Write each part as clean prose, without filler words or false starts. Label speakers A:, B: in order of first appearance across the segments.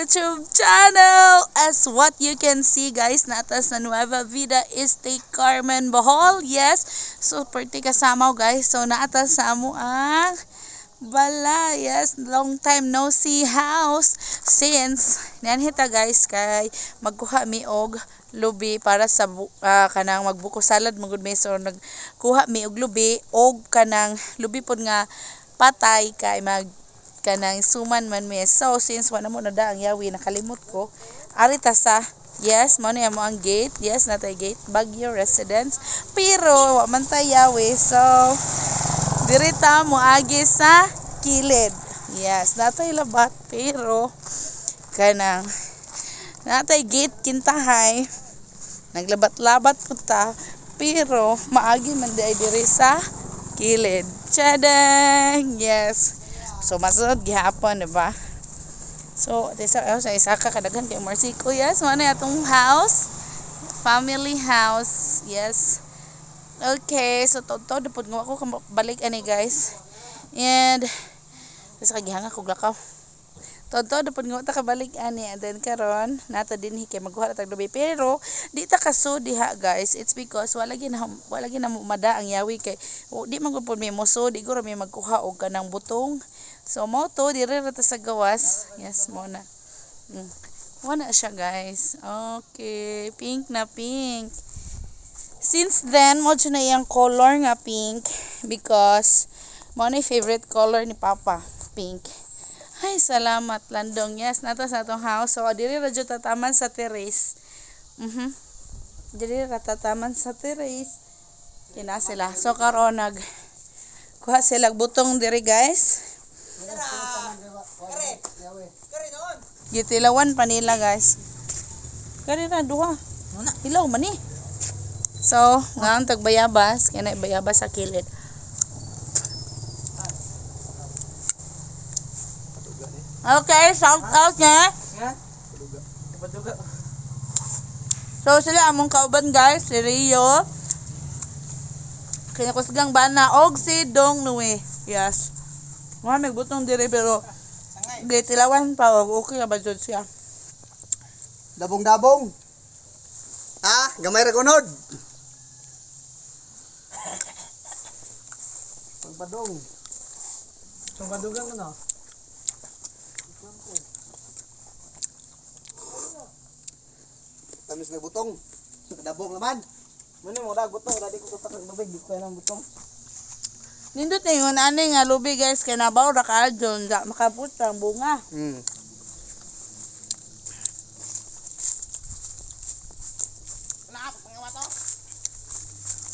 A: YouTube channel. As what you can see guys, natas na Nueva Vida Este Carmen, Bohol. Yes, so perti kasama guys. So naatas sa amo ang bala. Yes, long time no see house. Since nanhita guys kay magkuha mi og lubi para sa kanang magbuko salad magud mi. So nagkuha mi og lubi og kanang lubi pod nga patay kay mag kanang suman man mi. So since wala mo na da ang yawi nakalimot ko arita sa yes mo na mo ang gate. Yes natay gate Baguio Residence pero wa man tay yawi. So dirita mo agi sa kilid. Yes natay labat pero kanang natay gate kintahay naglabat-labat ko ta pero maagi man di diri sa kilid. Chadang! Yes. So masunod gihapon, diba? So sa isa ka kadaghan kay Marsico. Yes, mo na atong house, family house. Yes. Okay, so todo pud nga ako balik ani guys. And sa gihanga ko lakaw. Todo pud nga ta kabalik ani and then karon nata din kay magkuha tag lubi pero di ta kaso diha guys. It's because wala gyud na mada ang yawi kay di man gud mi moso di guro mi magkuha og kanang butong. So mo to dire ra ta sa gawas. Yes mo na. Wala siya guys. Okay, pink na pink. Since then mo na iyang color nga pink because mo na favorite color ni Papa, pink. Ay, salamat landong. Yes, nata sa atong house. So, diri ra jud tataman sa terrace. Diri ra tataman sa terrace. Kina sila. So, karon kuha sila butong diri, guys. Gitilawan pa nila, guys. Kari ra duha. Hilaw man ni. So, ngaon tag bayabas, kaya bayabas sa kilid. Okay, shout out nga. So sila among kauban guys, si Rio, kinakusgang bana og si Dong Nue. Yes. Mga nagbutong diri pero gitilawan pa og okay ba jud siya.
B: Dabong-dabong. Ah, gamay ra kunod. Pagpadong. Pagpadugang ano? Tamis na butong. Dabong naman. Muna mo dag butong, dadi ko sa tubig, di ko nang butong.
A: Nindot ingon ani nga lubi guys kay nabaw ra ka adyon da makaputang bunga.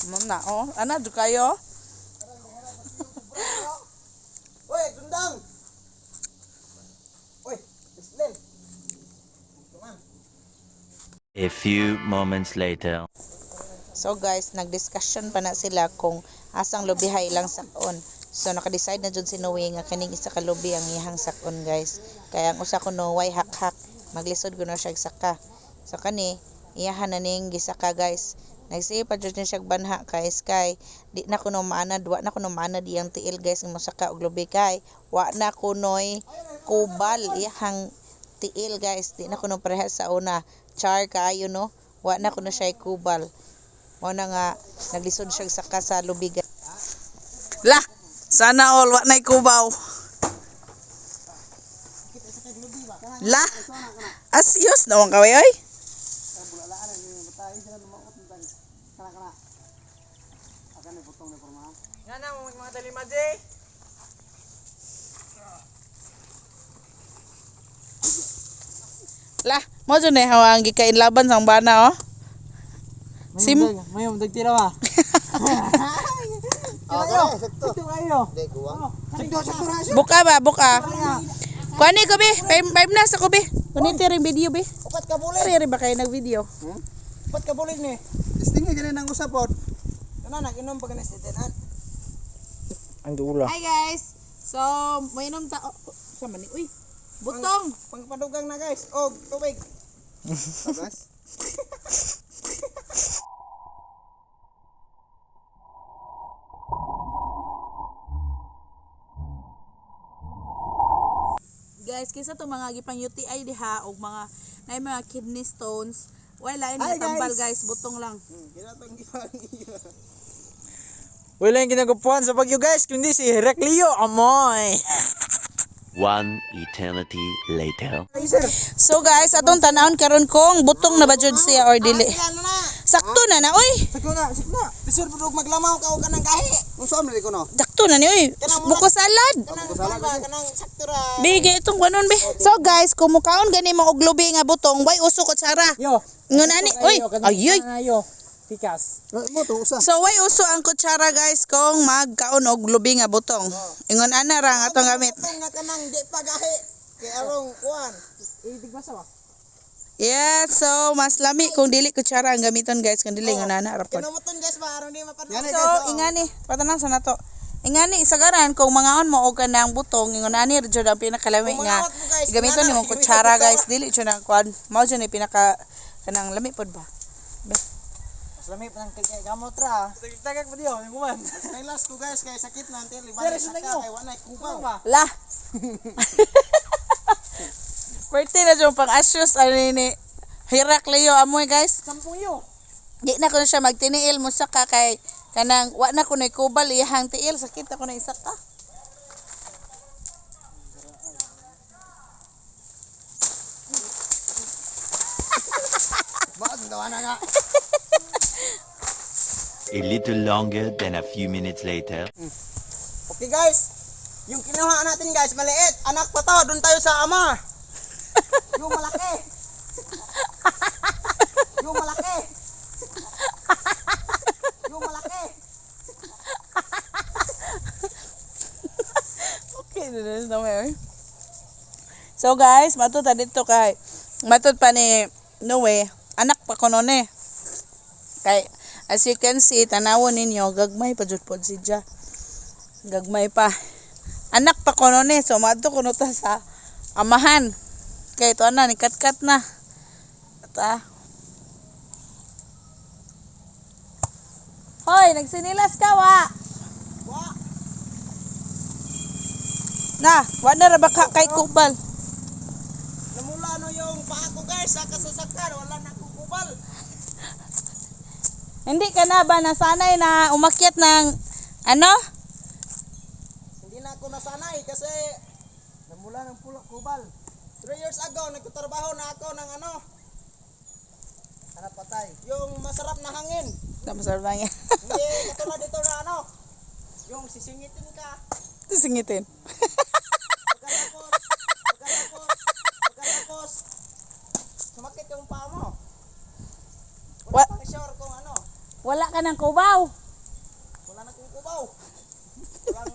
A: Muna oh, ana du kayo.
B: Oy, dundang. Oy, Islen.
C: A few moments later.
A: So guys, nagdiscussion pa na sila kung asang lubihay lang sakon. So naka-decide na jud si Noe nga kaning isa ka lubi ang iyang sakon guys. Kaya ang usa ko Noe hak-hak, maglisod ko na siya saka. So kani iyahan na ning gisaka guys. Nagsipad jud niya siya banha kay Sky. Di na kuno maanad, wa na kuno maanad iyang tiil guys nga mosaka og lubi kay wa na kunoy kubal iyang tiil guys. Di na kuno parehas sa una. Char kaayo no. Wa na kuno siya kubal. Mo na nga naglisod siya sa lubi. La, sana all wa nay kubaw. La, asyos na wang kaway oy.
B: Ngana mo mga dalimadje.
A: La, mo jud na hawang gikain laban sang bana oh.
B: Mayong dagtira ba? Ayo, sakto kayo. Dai kuwang. Sakto.
A: Buka ba, buka. Kuani ko be, 5 na sa ko be. Kuni tiring video be.
B: Upat ka bulig.
A: Ari ba kay nag-video?
B: Upat ka bulig ni. Istingi gani nang usapon. Ana nag-inom pag nasitenan.
A: Ang dula.
D: Hi guys. So, mainom ta sa mani. Uy, butong.
B: Pangpadugang na guys. Og tubig. Tabas.
A: Guys, kisa to mga gipang UTI diha og mga kidney stones. Wala
B: Hi,
A: ini tambal
B: guys.
A: guys, butong lang.
B: Kinatong gipang iyo.
E: Wala yung ginagapuan sa Bagyo guys, kundi si Heraclio Amoy.
C: One eternity later.
B: Sir.
A: So guys, atong tanawon karon kung butong na ba jud siya or dili.
B: Ano na?
A: Sakto na oy.
B: Sakto na. Bisur pudog maglamaw ka o kanang gahi. Unsa man ko no?
A: Sakto na ni oy. Buko salad.
B: Kanang sakto ra.
A: Bige itong kunon be. So guys, kung mukaon gani mo og lubi nga butong, way uso ko tsara.
E: Yo.
A: Ngon ani, oy. Ayoy.
E: Yo. Tikas.
B: Mo to usa.
A: So way uso ang kutsara guys kung magkaon og lubi nga butong. Ingon ana ra nga atong gamit.
B: Nga kanang di pa gahi. Kay arong kuan.
E: Idigbasa ba?
A: Yeah, so mas lami kung dili kutsara ang gamiton guys, kung dili nga ana ra pod.
B: Kinumuton guys ba aron di mapadala.
A: So ingani, patanan sa nato. Ingani sagaran kung mangaon mo og kanang butong, ingon ani ra jud ang pinakalami nga gamiton nimo kutsara guys, dili jud ang kuan. Mao jud ni pinaka kanang lami pod ba.
B: Lami pa nang kay gamot ra.
E: Tagak pa diyo, yung man.
B: Nay last ko guys kay sakit na antel ibalik sa ka kay wala kubaw ba.
A: La. Pwerte na jud pang asyos ani ni Heraclio Amoy guys.
E: 10 yo.
A: Di na ko na siya magtiniil mo sa kay kanang wa na ko na kubal iyang tiil, sakit ako na isa ka.
B: Ba dawa na nga.
C: A little longer than a few minutes later.
B: Okay guys. Yung kinuha natin guys maliit. Anak pa to, doon tayo sa ama. Yung malaki. Yung malaki. Yung malaki.
A: Okay, na may. So guys, matod ta dito kay matod pa ni Noe, anak pa ko noon eh. Kay as you can see, tanawon ninyo gagmay pa jud pod si Ja. Gagmay pa. Anak pa ko noon eh, so madto ko ta sa amahan. Kay to na ni kat na. Ta. Hoy, nagsinilas ka wa.
B: Wa.
A: Na, wa na ra ba ka kay kubal.
B: Namula no yung paa ko guys sa kasasakyan. Wala na akong kubal.
A: Hindi ka na ba nasanay na umakyat ng ano?
B: Hindi na ako nasanay kasi namula ng pulak kubal. 3 years ago, nagtatrabaho na ako ng ano? Hanap patay. Yung masarap na hangin.
A: Masarap lang yan.
B: Hindi, katulad dito na ano? Yung sisingitin ka.
A: Singitin.
B: Pagkatapos, sumakit yung paa mo.
A: What?
B: Wala pang sure kung ano.
A: Wala ka ng kubaw.
B: Wala na kong kubaw. Walang...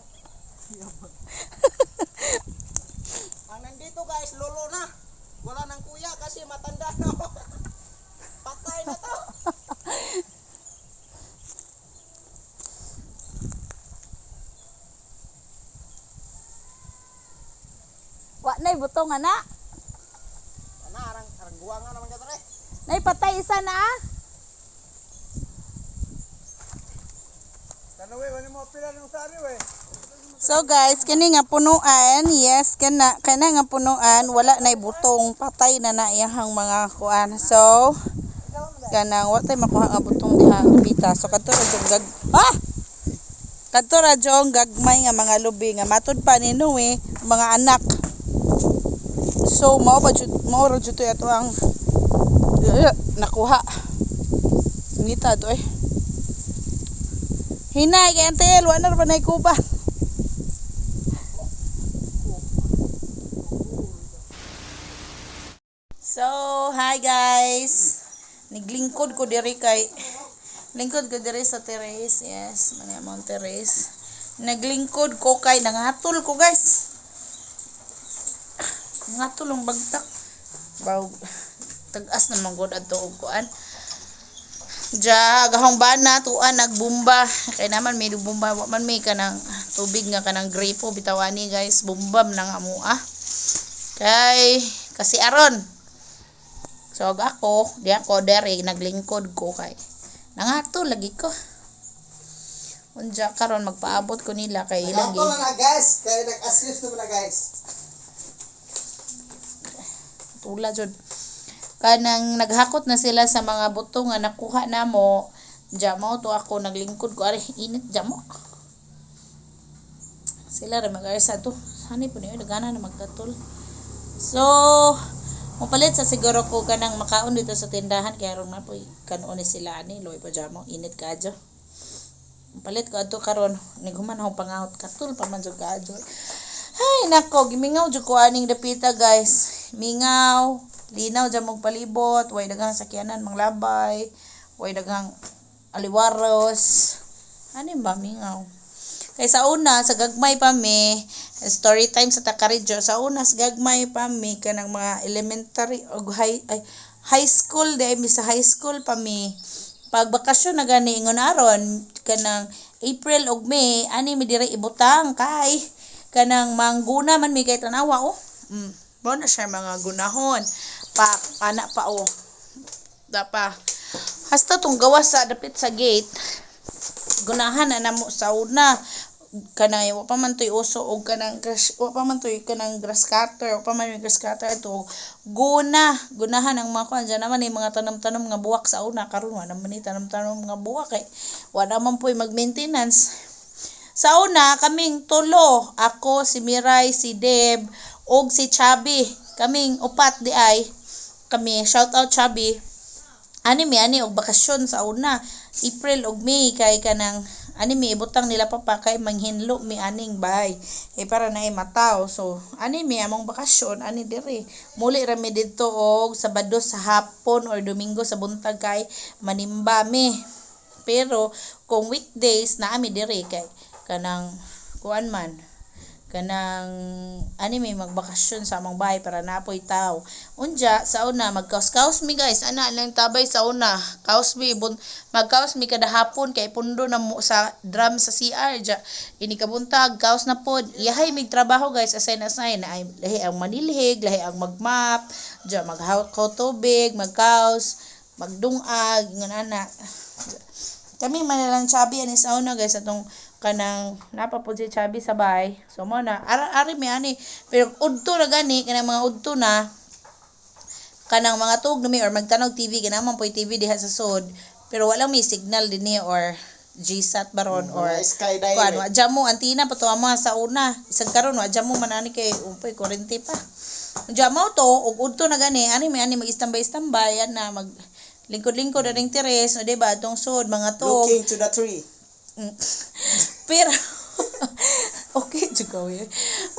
B: Ang nandito guys, lolo na. Wala nang kuya kasi matanda na. Patay na to.
A: Wa nay butong ana.
B: Ana, arang guwangan naman ka tare.
A: Nay patay isa na.
B: Kanawe, wala mo pila ng sari we.
A: So guys, kini nga punuan, yes, kana nga punuan, wala nay butong, patay na na iyang mga kuan. So kanang wa tay makuha nga butong diha bita. So kadto ra jud kadto ra jud gagmay nga mga lubi nga matud pa ni Noe, mga anak. So mao ra jud ato ang nakuha. Ngita to eh. Hinay kay antel, wa na ra nay kuba. So, hi guys. Naglingkod ko diri kay lingkod ko diri sa terrace. Yes, mga mount terrace. Naglingkod ko kay nangatol ko guys. Nangatol ang bagtak. Baw tag-as na manggod adto og kuan. Ja gahong bana tuan nagbomba. Kay naman may bomba man may kanang tubig nga kanang gripo bitawani guys, bombam nang amua. Kay kasi aron. So ako, di ako dere naglingkod ko kay nangato lagi ko. Unja karon magpaabot ko nila kay ilang
B: Ito lang na guys, kaya nag-assist naman na guys.
A: tula jud. Kanang naghakot na sila sa mga buto nga nakuha namo. Jamo to ako naglingkod ko ari init jamo. Sila ra mag-arsa to. Hani po niyo dagana na magkatol. So, mapalit sa siguro ko kanang makaon dito sa tindahan kaya ron na po kanon ni sila ani loy pa jamo init kadyo. Mapalit ko adto karon nighuman ako pangahot katul pa man jud kadyo. Ay nako gimingaw jud ko aning dapita guys. Mingaw, linaw jud mong palibot, way daghang sakyanan manglabay, way daghang aliwaros. Ano ba mingaw? Kay sa una, sa gagmay pa mi, story time sa Takaridjo, sa una sa gagmay pa mi, kanang mga elementary o high school, dahil mi sa high school pa mi, pag bakasyon na gani, ingon aron, kanang April o May, ani mi dire ibutang, kay, kanang mangguna man mi kay tanawa, oh. Mo na siya mga gunahon, anak pa, oh. Dapa, hasta tong gawas sa dapit sa gate, gunahan na namo sa una kanang wa pa man toy uso og kanang wa pa man toy kanang grass cutter wa pa man grass cutter ito gunahan ang mga kuan diyan naman mga tanom-tanom nga buwak sa una karon wa naman ni tanom-tanom nga buwak kay wa naman poy mag-maintenance sa una kaming tulo ako si Miray si Deb og si Chubby kaming upat di ay kami shout out Chubby ani og bakasyon sa una April og May kay kanang ani mi ibutang nila papa kay manghinlo mi aning bay para na mataw so ani mi among bakasyon ani dire muli ra mi didto og Sabado sa hapon or Domingo sa buntag kay manimba mi pero kung weekdays na ami dire kay kanang kuan man kanang ani may magbakasyon sa among bahay para napoy taw unja sa una magkaus-kaus mi guys ana lang tabay sa una kaus mi magkaus mi kada hapon kay pundo na mo sa drum sa CR ja ini kabuntag kaus na pod yahay mig trabaho guys assign na ay lahi ang manilhig lahi ang magmap ja maghaw tubig magkaus magdungag ngan ana kami man lang Chubby ani sa una guys atong kanang napapod si Chubby sa bay so mo na ari mi ani pero udto na gani kanang mga udto na kanang mga tug na mi or magtanog TV ganaman poy TV diha sa sud pero wala may signal dinhi or GSAT baron or
B: Sky
A: kuan
B: Direct
A: wa jamo antina pa to ama sa una isang karon wa jamo man ani kay umpoy 40 pa jamo to ug udto na gani ani mi ani mag-standby na mag lingkod-lingkod na ring teres o diba atong sud mga tug
B: looking to the tree
A: pero okay juga we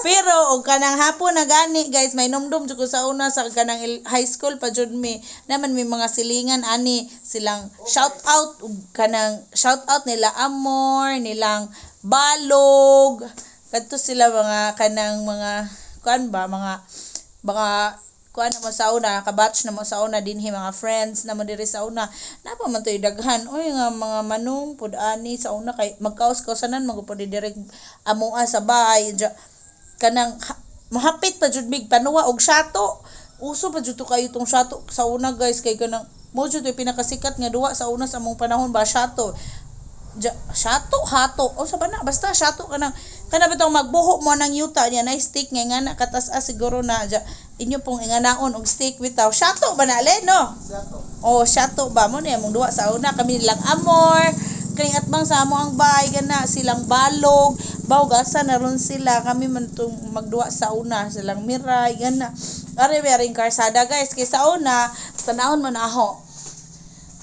A: pero og kanang hapon na gani guys may numdum jud ko sa una sa kanang high school pa jud mi naman may mga silingan ani silang shout out ug kanang shout out nila Amor nilang Balog kadto sila mga kanang mga kuan ba mga kuan na mo sa una kabatch na mo sa una dinhi mga friends na mo diri sa una napa man toy daghan oy nga mga manong pud ani sa una kay magkaos-kausanan magupod direk amoa sa bahay kanang mahapit pa jud mig panuwa og shato uso pa jud to kayo tong shato sa una guys kay kanang mo jud pinakasikat nga duwa sa una sa among panahon ba shato hato o sa bana basta shato kanang bitong magbuho mo ng yuta niya na stick nga ngana katas siguro na inyo pong inganaon og stick bitaw shato ba na le no shato ba mo ni among duwa sa una kami nilang Amor kani atbang sa amo ang bahay gana silang Balog bawgasa na ron sila kami man tong magduwa sa una silang Miray gana ari karsada guys kay sa una tanahon man aho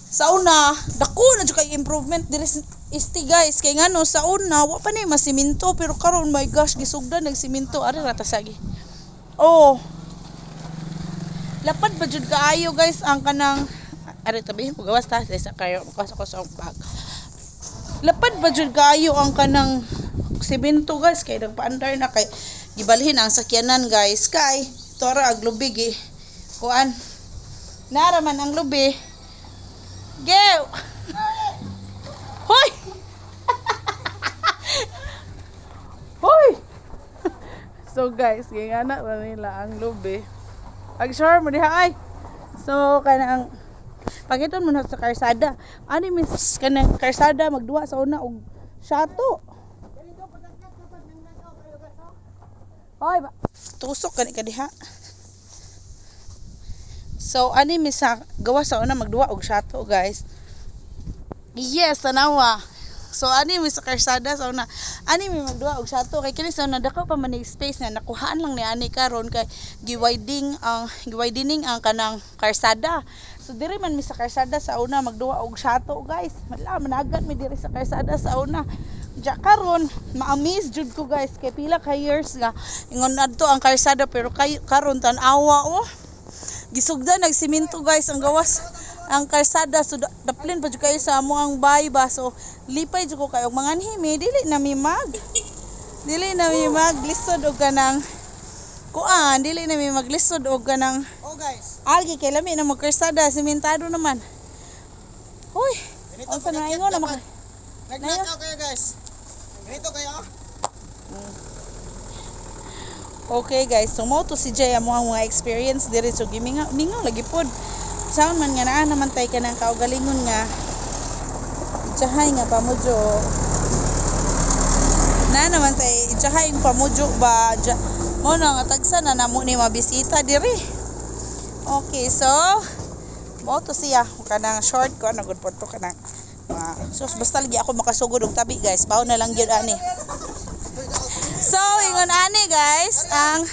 A: sa una dako na jud kay improvement diri isti guys kay ngano sa una wa pa ni masiminto pero karon my gosh gisugdan nagsiminto ari ra ta sagi lapad ba jud kaayo guys ang kanang ari tabi ko gawas ta sa kayo ko sa bag lapad ba jud kaayo ang kanang siminto guys kay nagpaandar na kay gibalhin ang sakyanan guys kay tora ag lubig kuan naraman ang lubi Go! Hoy! Hoy! So guys, kaya na nila ang lubi. Ag-share mo diha ay. So kanang pagiton mo na sa karsada. Ani miss kanang karsada magduwa sa una og shato. Hoy, tusok kani ka diha. So ani mi sa gawa sa una magduwa og shato guys. Yes, tanawa. So ani mi sa karsada sa una. Ani mi magduwa og shato kay kini sa una dako pa man ni space nga nakuhaan lang ni ani karon kay giwidening ang kanang karsada. So diri man mi sa karsada sa una magduwa og shato guys. Wala managat mi diri sa karsada sa una. Ja karon ma-amaze jud ko guys kay pila ka years nga ingon adto ang karsada pero karon tan-awa oh. Gisugda nagsimento guys ang gawas ang karsada so daplin pa jud kayo sa amo ang bay ba so lipay jud ko kayo mga anhimi dili na mi maglisod og kanang kuan dili na mi maglisod og kanang
B: Oh guys,
A: algi kay lami na magkarsada simentado naman. Uy,
B: ganito
A: unsa na ingon na maka
B: Nag-knockout kayo guys. Ganito kayo.
A: Okay guys, so mo to si Jay amo ang mga experience diri so gimingaw lagi pod. Saon man nga naa naman tay ka ng kaugalingon nga. Itsahay nga pamudyo. Na naman tay itsahay ang pamudyo ba. Mo na nga tagsa na namo ni mabisita diri. Okay, so mo to siya kanang short ko na good pod to kanang. So basta lagi ako makasugod og tabi guys. Bawo na lang gyud ani. So, ingon ani guys, ang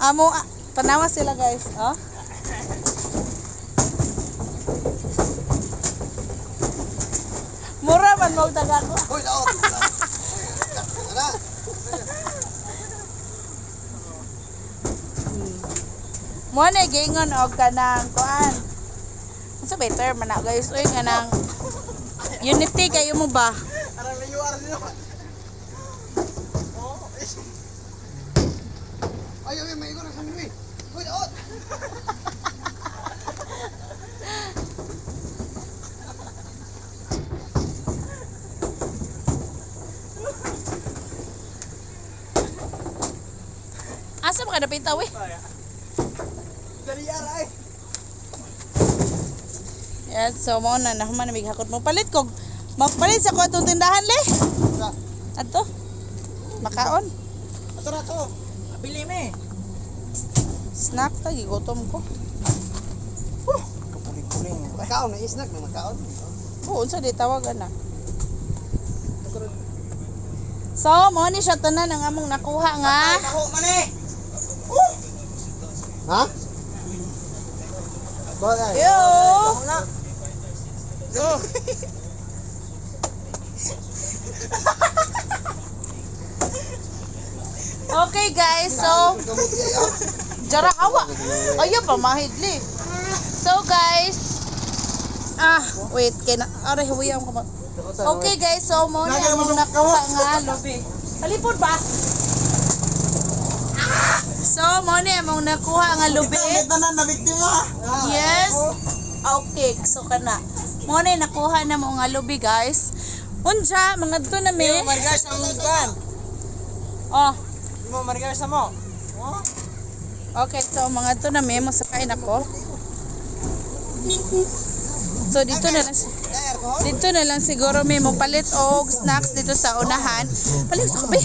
A: amo tanawa sila guys, oh. Mura man mo taga ko.
B: Hoy, daot. Wala.
A: Mo na gingon og kanang kuan. Unsa ba term man na guys? Uy kanang unity kayo mo ba?
B: Aram layo niyo. Ay, may igor sa mi. Hoy, daot.
A: Asa ba ka napita we?
B: Dali ara ay.
A: Yan, so mo na nahuman na mighakot mo palit kog magpalit sa ko atong tindahan le. Adto. Makaon.
B: Ato ra to. Bili me.
A: Snack ta gigutom ko.
B: Kapuling-puling. Makaon na snack na makaon.
A: Oo, unsa di tawagan na. So, mo ni siya tanan ang among nakuha nga.
B: Taho man eh. Ha? Bagay.
A: Yo.
B: Na.
A: Oh. Okay guys, so jara hawa. Ayo pa mahidli. So guys, wait, kay na aray huwiyam ko. Okay guys, so mo na among nakuha nga lobi. Halipod ba? So mo na among nakuha nga lobi.
B: Tanan na biktima.
A: Yes. Okay, so kana. Mo na nakuha na mo nga lobi guys. Unja mga dito na me.
B: Margas ang kan.
A: Oh,
B: Mo margas mo. Oh.
A: okay, so mga dito na me masakain ako. So dito na lang
B: Daer ko.
A: dito na lang siguro may palit og snacks dito sa unahan. Palit sa kape.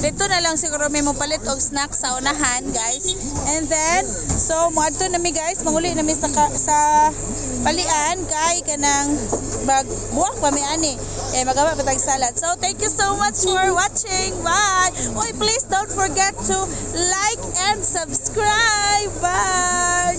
A: Dito na lang siguro may palit og snacks sa unahan, guys. And then, so moadto na mi guys, manguli na mi sa palian kay kanang buwak pa mi ani. Magawa pa tag salad. So thank you so much for watching. Bye. Oy, please don't forget to like and subscribe. Bye.